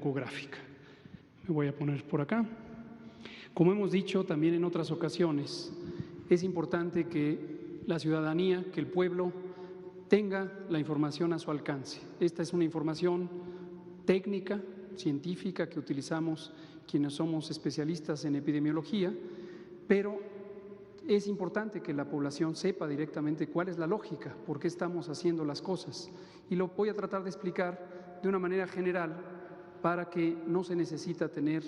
topográfica. Me voy a poner por acá. Como hemos dicho también en otras ocasiones, es importante que la ciudadanía, que el pueblo tenga la información a su alcance. Esta es una información técnica, científica, que utilizamos quienes somos especialistas en epidemiología, pero es importante que la población sepa directamente cuál es la lógica, por qué estamos haciendo las cosas. Y lo voy a tratar de explicar de una manera general para que no se necesita tener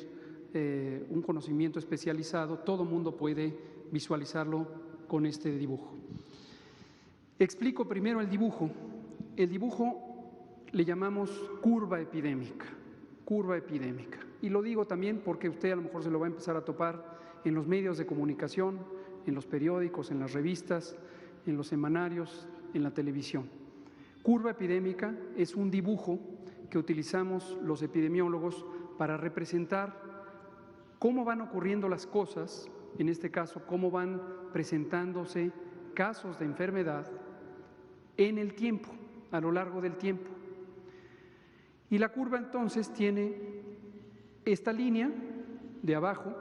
un conocimiento especializado, todo mundo puede visualizarlo con este dibujo. Explico primero el dibujo. El dibujo le llamamos curva epidémica, y lo digo también porque usted a lo mejor se lo va a empezar a topar en los medios de comunicación, en los periódicos, en las revistas, en los semanarios, en la televisión. Curva epidémica es un dibujo que utilizamos los epidemiólogos para representar cómo van ocurriendo las cosas, en este caso, cómo van presentándose casos de enfermedad en el tiempo, a lo largo del tiempo. Y la curva entonces tiene esta línea de abajo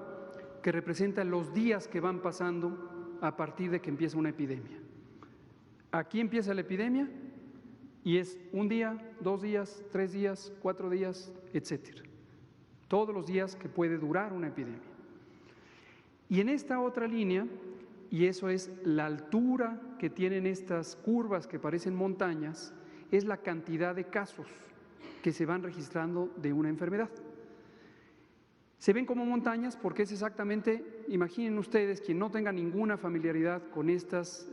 que representa los días que van pasando a partir de que empieza una epidemia. Aquí empieza la epidemia y es un día, 2 días, 3 días, 4 días, etcétera. Todos los días que puede durar una epidemia. Y en esta otra línea, y eso es la altura que tienen estas curvas que parecen montañas, es la cantidad de casos que se van registrando de una enfermedad. Se ven como montañas porque es exactamente, imaginen ustedes, quien no tenga ninguna familiaridad con estos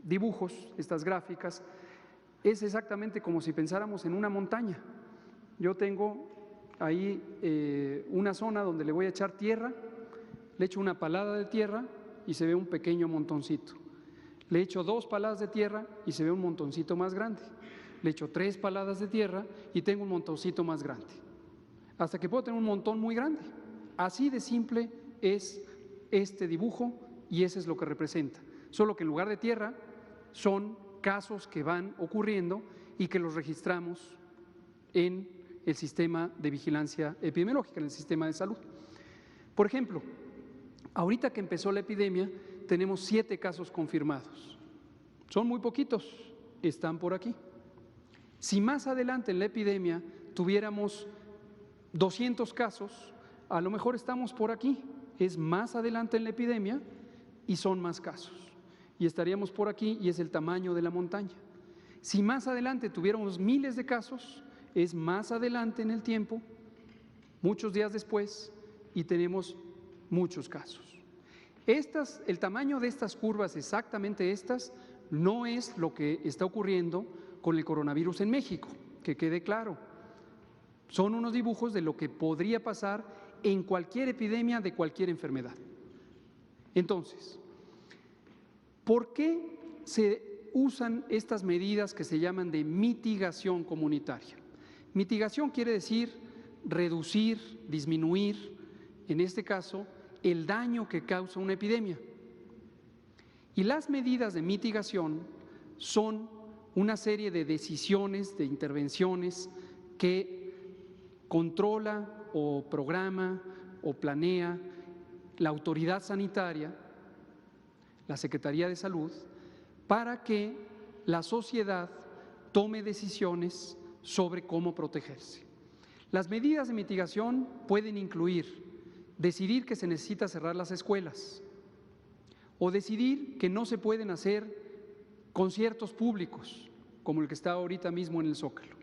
dibujos, estas gráficas, es exactamente como si pensáramos en una montaña. Yo tengo ahí una zona donde le voy a echar tierra, le echo una palada de tierra y se ve un pequeño montoncito. Le echo 2 paladas de tierra y se ve un montoncito más grande. Le echo 3 paladas de tierra y tengo un montoncito más grande. Hasta que puedo tener un montón muy grande. Así de simple es este dibujo y eso es lo que representa. Solo que en lugar de tierra son casos que van ocurriendo y que los registramos en el sistema de vigilancia epidemiológica, en el sistema de salud. Por ejemplo, ahorita que empezó la epidemia, tenemos 7 casos confirmados. Son muy poquitos, están por aquí. Si más adelante en la epidemia tuviéramos 200 casos, a lo mejor estamos por aquí, es más adelante en la epidemia y son más casos. Y estaríamos por aquí y es el tamaño de la montaña. Si más adelante tuviéramos miles de casos, es más adelante en el tiempo, muchos días después, y tenemos muchos casos. El tamaño de estas curvas, exactamente estas, no es lo que está ocurriendo con el coronavirus en México, que quede claro. Son unos dibujos de lo que podría pasar en cualquier epidemia de cualquier enfermedad. Entonces, ¿por qué se usan estas medidas que se llaman de mitigación comunitaria? Mitigación quiere decir reducir, disminuir, en este caso, el daño que causa una epidemia. Y las medidas de mitigación son una serie de decisiones, de intervenciones que controla o programa o planea la autoridad sanitaria, la Secretaría de Salud, para que la sociedad tome decisiones sobre cómo protegerse. Las medidas de mitigación pueden incluir decidir que se necesita cerrar las escuelas o decidir que no se pueden hacer conciertos públicos, como el que está ahorita mismo en el Zócalo,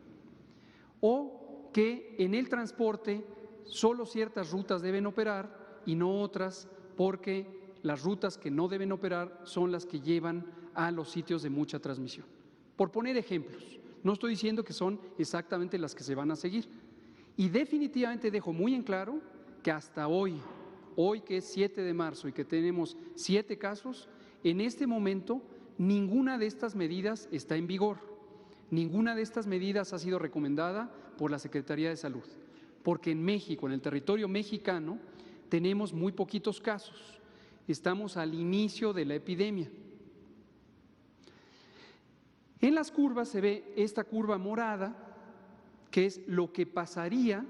o que en el transporte solo ciertas rutas deben operar y no otras, porque las rutas que no deben operar son las que llevan a los sitios de mucha transmisión. Por poner ejemplos, no estoy diciendo que son exactamente las que se van a seguir. Y definitivamente dejo muy en claro que hasta hoy que es 7 de marzo y que tenemos 7 casos, en este momento ninguna de estas medidas está en vigor. Ninguna de estas medidas ha sido recomendada por la Secretaría de Salud, porque en México, en el territorio mexicano, tenemos muy poquitos casos. Estamos al inicio de la epidemia. En las curvas se ve esta curva morada, que es lo que pasaría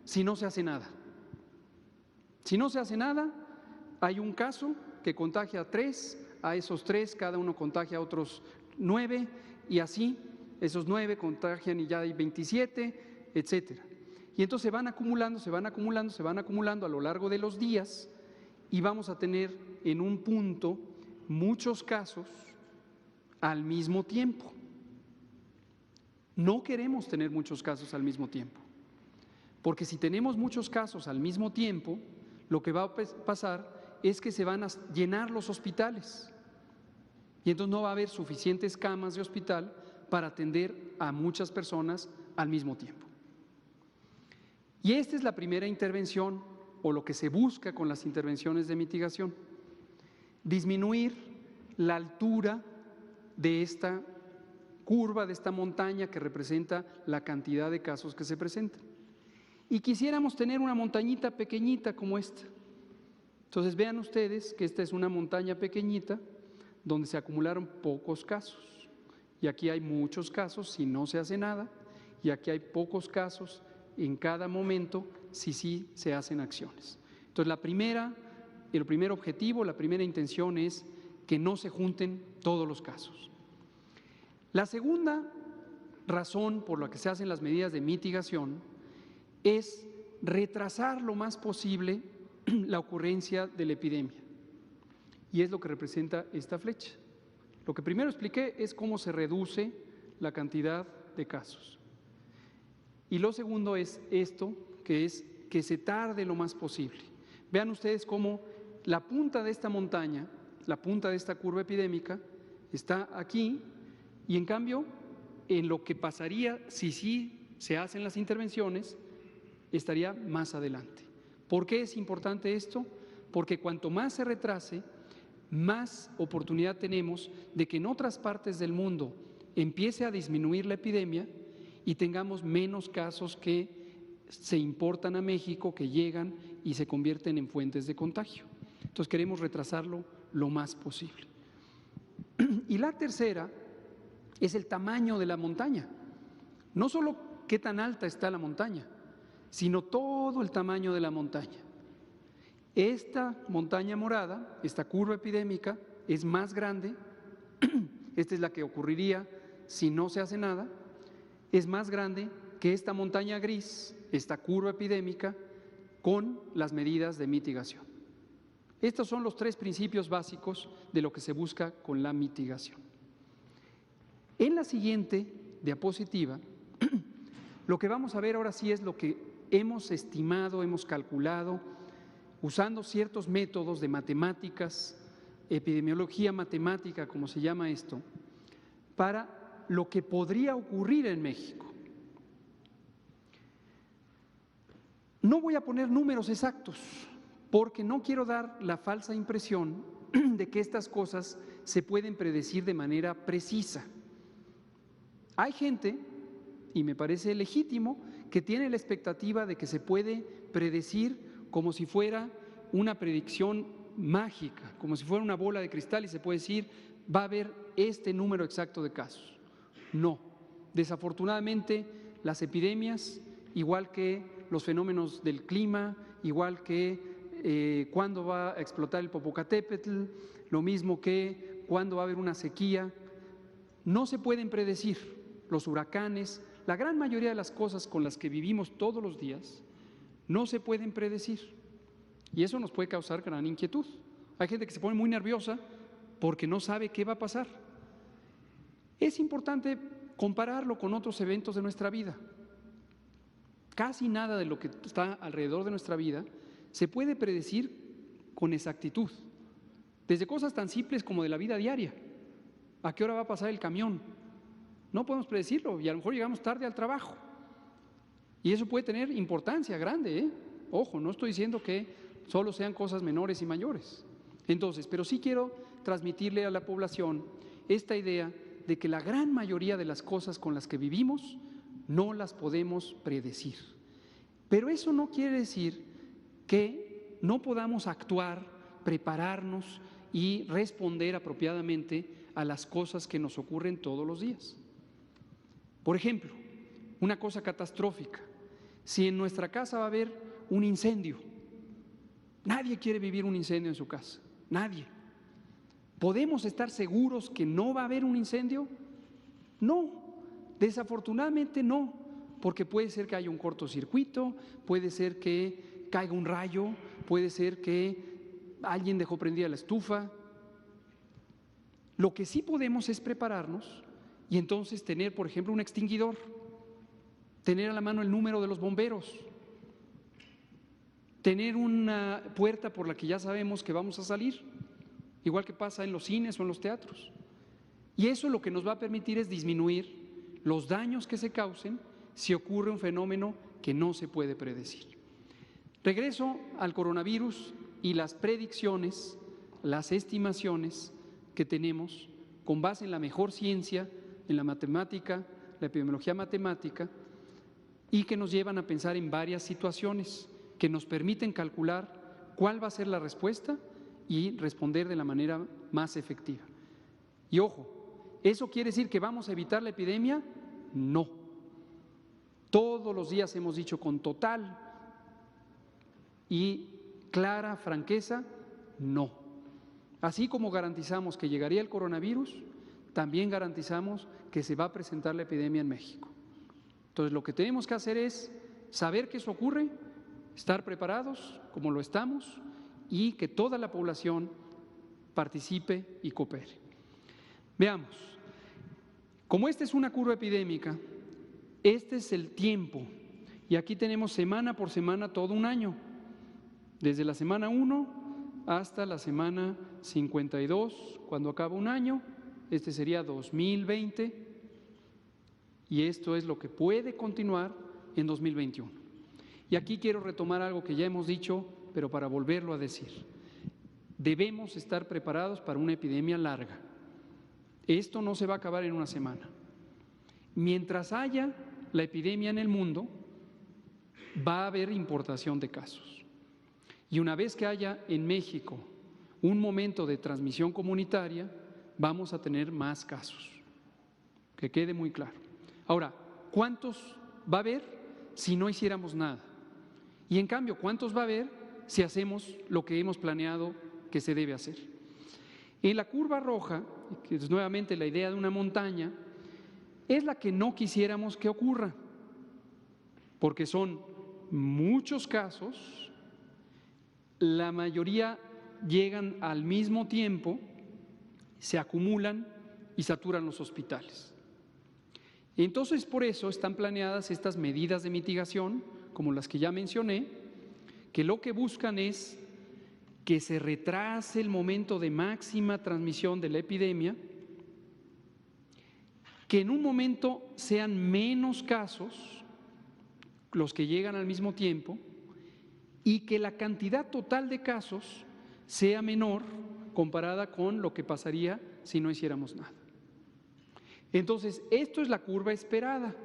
si no se hace nada. Si no se hace nada, hay un caso que contagia a 3, a esos 3 cada uno contagia a otros 9 y así esos 9 contagian y ya hay 27, etcétera. Y entonces se van acumulando a lo largo de los días y vamos a tener en un punto muchos casos al mismo tiempo. No queremos tener muchos casos al mismo tiempo, porque si tenemos muchos casos al mismo tiempo, lo que va a pasar es que se van a llenar los hospitales y entonces no va a haber suficientes camas de hospital para atender a muchas personas al mismo tiempo. Y esta es la primera intervención o lo que se busca con las intervenciones de mitigación: disminuir la altura de esta curva, de esta montaña que representa la cantidad de casos que se presentan. Y quisiéramos tener una montañita pequeñita como esta. Entonces vean ustedes que esta es una montaña pequeñita donde se acumularon pocos casos. Y aquí hay muchos casos si no se hace nada, y aquí hay pocos casos en cada momento si sí se hacen acciones. Entonces el primer objetivo, la primera intención es que no se junten todos los casos. La segunda razón por la que se hacen las medidas de mitigación es retrasar lo más posible la ocurrencia de la epidemia. Y es lo que representa esta flecha. Lo que primero expliqué es cómo se reduce la cantidad de casos. Y lo segundo es esto, que es que se tarde lo más posible. Vean ustedes cómo la punta de esta montaña, la punta de esta curva epidémica está aquí, y en cambio, en lo que pasaría si sí se hacen las intervenciones, estaría más adelante. ¿Por qué es importante esto? Porque cuanto más se retrase, más oportunidad tenemos de que en otras partes del mundo empiece a disminuir la epidemia y tengamos menos casos que se importan a México, que llegan y se convierten en fuentes de contagio. Entonces queremos retrasarlo lo más posible. Y la tercera es el tamaño de la montaña. No solo qué tan alta está la montaña, sino todo el tamaño de la montaña. Esta montaña morada, esta curva epidémica, es más grande, esta es la que ocurriría si no se hace nada, es más grande que esta montaña gris, esta curva epidémica, con las medidas de mitigación. Estos son los 3 principios básicos de lo que se busca con la mitigación. En la siguiente diapositiva, lo que vamos a ver ahora sí es lo que hemos estimado, hemos calculado, usando ciertos métodos de matemáticas, epidemiología matemática, como se llama esto, para lo que podría ocurrir en México. No voy a poner números exactos, porque no quiero dar la falsa impresión de que estas cosas se pueden predecir de manera precisa. Hay gente, y me parece legítimo, que tiene la expectativa de que se puede predecir como si fuera una predicción mágica, como si fuera una bola de cristal y se puede decir, va a haber este número exacto de casos. No, desafortunadamente las epidemias, igual que los fenómenos del clima, igual que cuándo va a explotar el Popocatépetl, lo mismo que cuándo va a haber una sequía, no se pueden predecir. Los huracanes, la gran mayoría de las cosas con las que vivimos todos los días, no se pueden predecir. Y eso nos puede causar gran inquietud. Hay gente que se pone muy nerviosa porque no sabe qué va a pasar. Es importante compararlo con otros eventos de nuestra vida. Casi nada de lo que está alrededor de nuestra vida se puede predecir con exactitud. Desde cosas tan simples como de la vida diaria. ¿A qué hora va a pasar el camión? No podemos predecirlo y a lo mejor llegamos tarde al trabajo. Y eso puede tener importancia grande, ¿eh? Ojo, no estoy diciendo que solo sean cosas menores y mayores. Entonces, pero sí quiero transmitirle a la población esta idea de que la gran mayoría de las cosas con las que vivimos no las podemos predecir. Pero eso no quiere decir que no podamos actuar, prepararnos y responder apropiadamente a las cosas que nos ocurren todos los días. Por ejemplo, una cosa catastrófica, si en nuestra casa va a haber un incendio. Nadie quiere vivir un incendio en su casa, nadie. ¿Podemos estar seguros que no va a haber un incendio? No, desafortunadamente no, porque puede ser que haya un cortocircuito, puede ser que caiga un rayo, puede ser que alguien dejó prendida la estufa. Lo que sí podemos es prepararnos y entonces tener, por ejemplo, un extinguidor, tener a la mano el número de los bomberos, tener una puerta por la que ya sabemos que vamos a salir, igual que pasa en los cines o en los teatros. Y eso lo que nos va a permitir es disminuir los daños que se causen si ocurre un fenómeno que no se puede predecir. Regreso al coronavirus y las predicciones, las estimaciones que tenemos con base en la mejor ciencia, en la matemática, la epidemiología matemática, y que nos llevan a pensar en varias situaciones que nos permiten calcular cuál va a ser la respuesta y responder de la manera más efectiva. Y ojo, ¿eso quiere decir que vamos a evitar la epidemia? No. Todos los días hemos dicho con total y clara franqueza, no. Así como garantizamos que llegaría el coronavirus, también garantizamos que se va a presentar la epidemia en México. Entonces, lo que tenemos que hacer es saber que eso ocurre, estar preparados, como lo estamos, y que toda la población participe y coopere. Veamos, como esta es una curva epidémica, este es el tiempo, y aquí tenemos semana por semana todo un año, desde la semana 1 hasta la semana 52, cuando acaba un año, este sería 2020, y esto es lo que puede continuar en 2021. Y aquí quiero retomar algo que ya hemos dicho, pero para volverlo a decir. Debemos estar preparados para una epidemia larga. Esto no se va a acabar en una semana. Mientras haya la epidemia en el mundo, va a haber importación de casos. Y una vez que haya en México un momento de transmisión comunitaria, vamos a tener más casos. Que quede muy claro. Ahora, ¿cuántos va a haber si no hiciéramos nada? Y en cambio, ¿cuántos va a haber si hacemos lo que hemos planeado que se debe hacer? En la curva roja, que es nuevamente la idea de una montaña, es la que no quisiéramos que ocurra, porque son muchos casos, la mayoría llegan al mismo tiempo, se acumulan y saturan los hospitales. Entonces, por eso están planeadas estas medidas de mitigación, como las que ya mencioné, que lo que buscan es que se retrase el momento de máxima transmisión de la epidemia, que en un momento sean menos casos los que llegan al mismo tiempo y que la cantidad total de casos sea menor comparada con lo que pasaría si no hiciéramos nada. Entonces, esto es la curva esperada.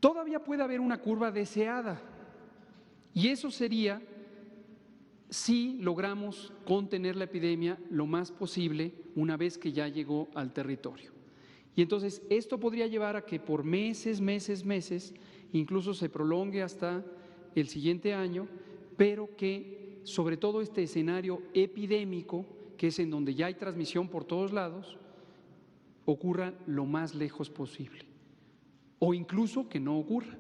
Todavía puede haber una curva deseada, y eso sería si logramos contener la epidemia lo más posible una vez que ya llegó al territorio. Y entonces esto podría llevar a que por meses, incluso se prolongue hasta el siguiente año, pero que sobre todo este escenario epidémico, que es en donde ya hay transmisión por todos lados, ocurra lo más lejos posible. O incluso que no ocurra,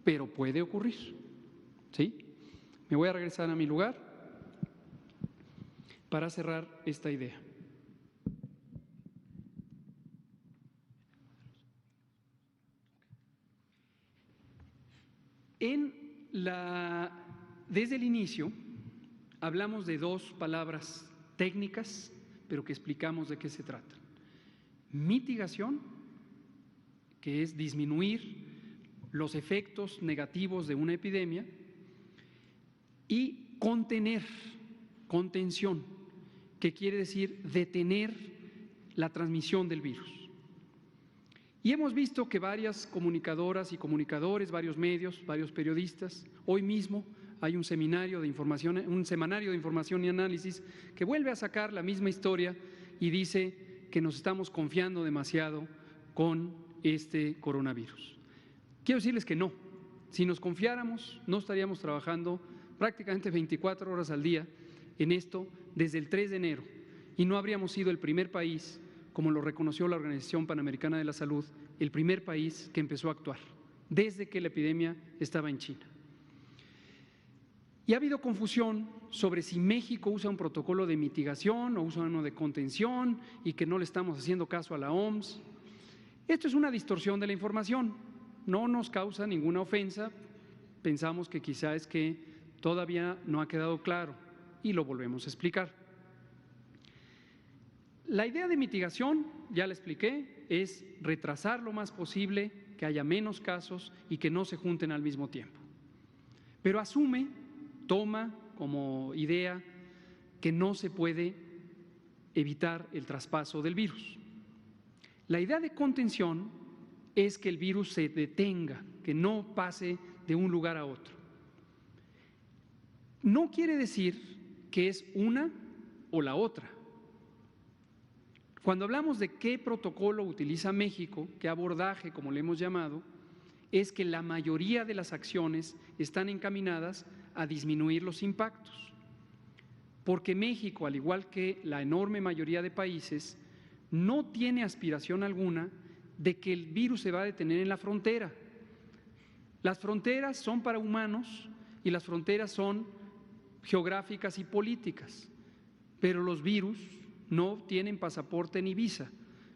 pero puede ocurrir. ¿Sí? Me voy a regresar a mi lugar para cerrar esta idea. Desde el inicio hablamos de dos palabras técnicas, pero que explicamos de qué se tratan. Mitigación, que es disminuir los efectos negativos de una epidemia, y contención, que quiere decir detener la transmisión del virus. Y hemos visto que varias comunicadoras y comunicadores, varios medios, varios periodistas, hoy mismo hay un semanario de información y análisis que vuelve a sacar la misma historia y dice que nos estamos confiando demasiado con este coronavirus. Quiero decirles que no. Si nos confiáramos, no estaríamos trabajando prácticamente 24 horas al día en esto desde el 3 de enero y no habríamos sido el primer país, como lo reconoció la Organización Panamericana de la Salud, el primer país que empezó a actuar desde que la epidemia estaba en China. Y ha habido confusión sobre si México usa un protocolo de mitigación o usa uno de contención y que no le estamos haciendo caso a la OMS. Esto es una distorsión de la información, no nos causa ninguna ofensa, pensamos que quizá es que todavía no ha quedado claro y lo volvemos a explicar. La idea de mitigación, ya la expliqué, es retrasar lo más posible, que haya menos casos y que no se junten al mismo tiempo. Pero toma como idea que no se puede evitar el traspaso del virus. La idea de contención es que el virus se detenga, que no pase de un lugar a otro. No quiere decir que es una o la otra. Cuando hablamos de qué protocolo utiliza México, qué abordaje, como le hemos llamado, es que la mayoría de las acciones están encaminadas a disminuir los impactos. Porque México, al igual que la enorme mayoría de países, no tiene aspiración alguna de que el virus se va a detener en la frontera. Las fronteras son para humanos y las fronteras son geográficas y políticas, pero los virus no tienen pasaporte ni visa.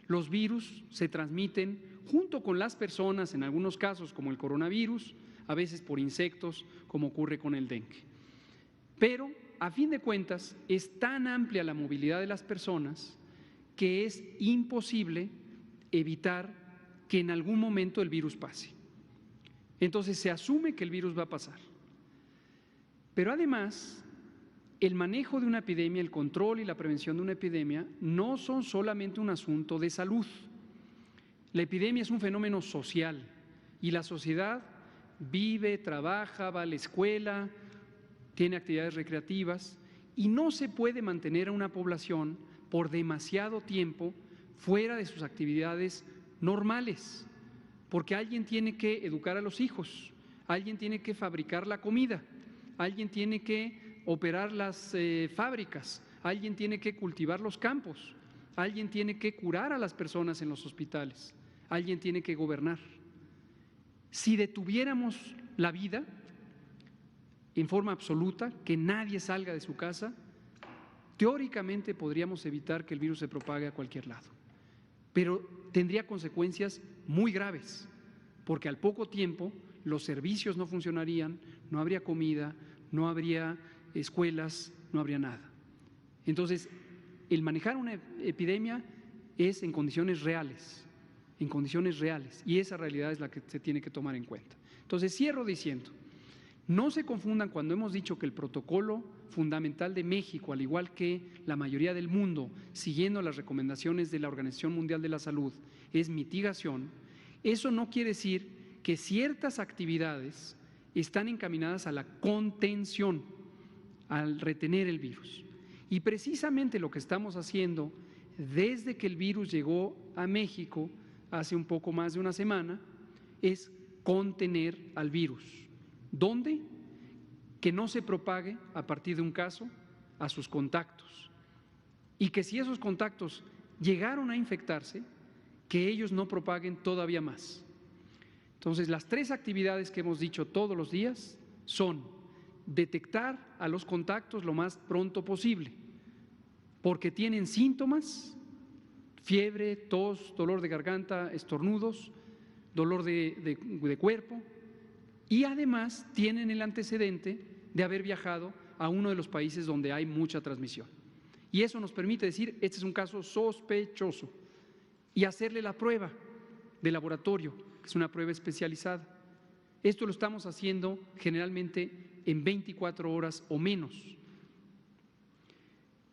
Los virus se transmiten junto con las personas, en algunos casos como el coronavirus, a veces por insectos, como ocurre con el dengue. Pero, a fin de cuentas, es tan amplia la movilidad de las personas que es imposible evitar que en algún momento el virus pase. Entonces, se asume que el virus va a pasar. Pero además, el manejo de una epidemia, el control y la prevención de una epidemia no son solamente un asunto de salud. La epidemia es un fenómeno social y la sociedad vive, trabaja, va a la escuela, tiene actividades recreativas y no se puede mantener a una población por demasiado tiempo fuera de sus actividades normales, porque alguien tiene que educar a los hijos, alguien tiene que fabricar la comida, alguien tiene que operar las fábricas, alguien tiene que cultivar los campos, alguien tiene que curar a las personas en los hospitales, alguien tiene que gobernar. Si detuviéramos la vida en forma absoluta, que nadie salga de su casa, teóricamente podríamos evitar que el virus se propague a cualquier lado, pero tendría consecuencias muy graves, porque al poco tiempo los servicios no funcionarían, no habría comida, no habría escuelas, no habría nada. Entonces, el manejar una epidemia es en condiciones reales, y esa realidad es la que se tiene que tomar en cuenta. Entonces, cierro diciendo, no se confundan cuando hemos dicho que el protocolo fundamental de México, al igual que la mayoría del mundo, siguiendo las recomendaciones de la Organización Mundial de la Salud, es mitigación. Eso no quiere decir que ciertas actividades están encaminadas a la contención, al retener el virus. Y precisamente lo que estamos haciendo desde que el virus llegó a México hace un poco más de una semana es contener al virus. ¿Dónde? Que no se propague a partir de un caso a sus contactos y que si esos contactos llegaron a infectarse, que ellos no propaguen todavía más. Entonces, las tres actividades que hemos dicho todos los días son detectar a los contactos lo más pronto posible, porque tienen síntomas, fiebre, tos, dolor de garganta, estornudos, dolor de cuerpo, y además tienen el antecedente de haber viajado a uno de los países donde hay mucha transmisión. Y eso nos permite decir, este es un caso sospechoso, y hacerle la prueba de laboratorio, que es una prueba especializada. Esto lo estamos haciendo generalmente en 24 horas o menos.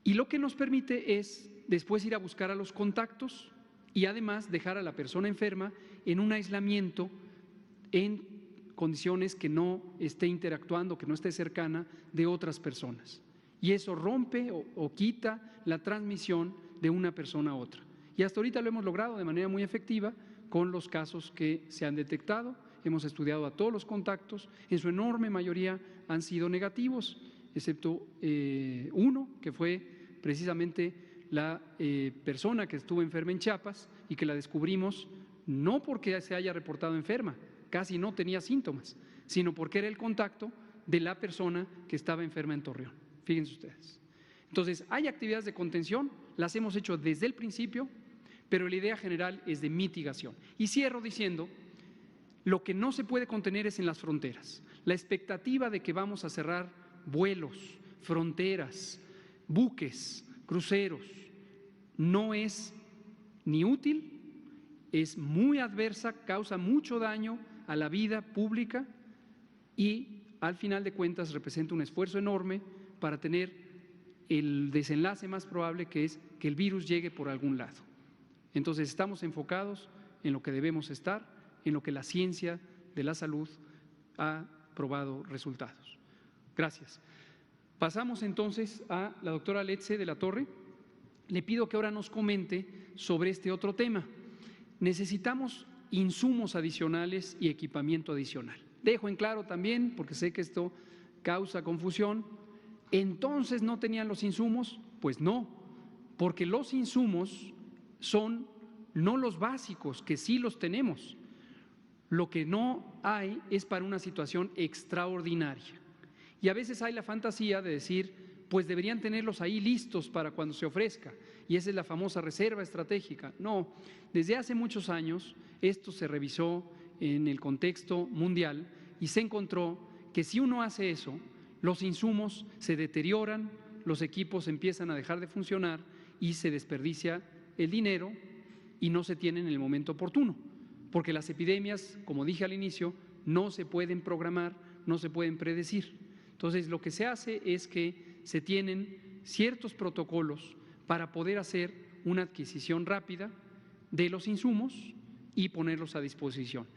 Y lo que nos permite es después ir a buscar a los contactos y además dejar a la persona enferma en un aislamiento en condiciones que no esté interactuando, que no esté cercana de otras personas. Y eso rompe o quita la transmisión de una persona a otra. Y hasta ahorita lo hemos logrado de manera muy efectiva con los casos que se han detectado hemos estudiado a todos los contactos, en su enorme mayoría han sido negativos, excepto uno, que fue precisamente la persona que estuvo enferma en Chiapas y que la descubrimos no porque se haya reportado enferma, casi no tenía síntomas, sino porque era el contacto de la persona que estaba enferma en Torreón. Fíjense ustedes. Entonces, hay actividades de contención, las hemos hecho desde el principio, pero la idea general es de mitigación. Y cierro diciendo, lo que no se puede contener es en las fronteras. La expectativa de que vamos a cerrar vuelos, fronteras, buques, cruceros, no es ni útil, es muy adversa, causa mucho daño a la vida pública y al final de cuentas representa un esfuerzo enorme para tener el desenlace más probable, que es que el virus llegue por algún lado. Entonces estamos enfocados en lo que debemos estar, en lo que la ciencia de la salud ha probado resultados. Gracias. Pasamos entonces a la doctora Letze de la Torre. Le pido que ahora nos comente sobre este otro tema. Necesitamos insumos adicionales y equipamiento adicional. Dejo en claro también, porque sé que esto causa confusión, ¿entonces no tenían los insumos? Pues no, porque los insumos son no los básicos, que sí los tenemos. Lo que no hay es para una situación extraordinaria. Y a veces hay la fantasía de decir, pues deberían tenerlos ahí listos para cuando se ofrezca. Y esa es la famosa reserva estratégica. No, desde hace muchos años esto se revisó en el contexto mundial y se encontró que si uno hace eso, los insumos se deterioran, los equipos empiezan a dejar de funcionar y se desperdicia el dinero y no se tiene en el momento oportuno. Porque las epidemias, como dije al inicio, no se pueden programar, no se pueden predecir. Entonces, lo que se hace es que se tienen ciertos protocolos para poder hacer una adquisición rápida de los insumos y ponerlos a disposición.